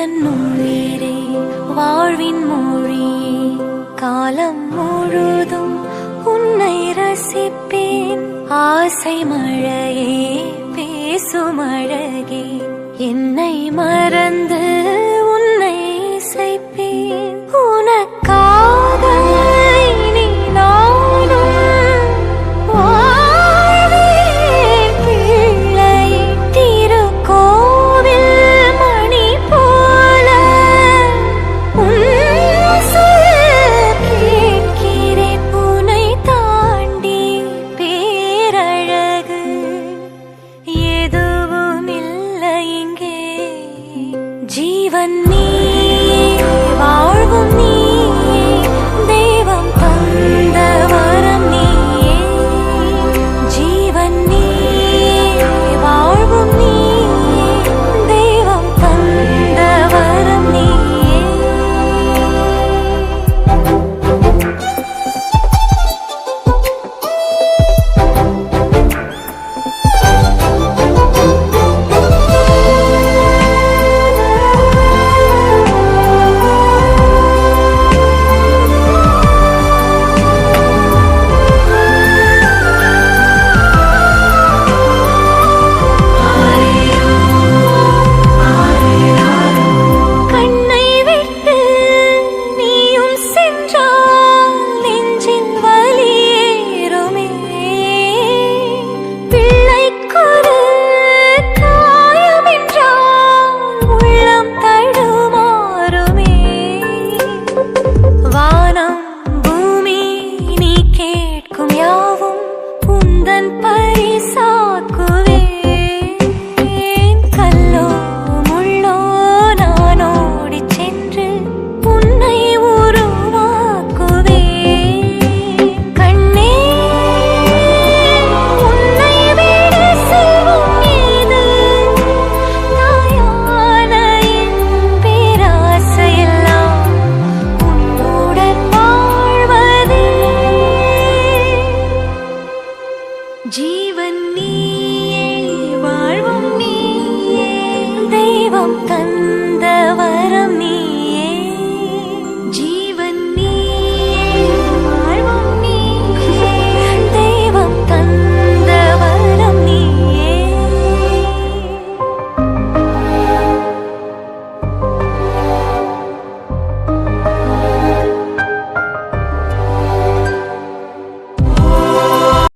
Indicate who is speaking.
Speaker 1: எந்தன் உயிரே வாழ்வின் மொழியே, காலம் முழுதும் உன்னை ரசிப்பேன். ஆசை மழையே பேசும் அழகே, என்னை மறந்து உன்னை இசைப்பேன். உனக்காக இனி நானும் வாழ்வேன் பிள்ளை. திருக்கோவில் மணி போல உன் சொல் கேட்கிறேன். உன்னை தாண்டி பேரழகு எதுவும் இல்லை இங்கே. ஜீவன் நீ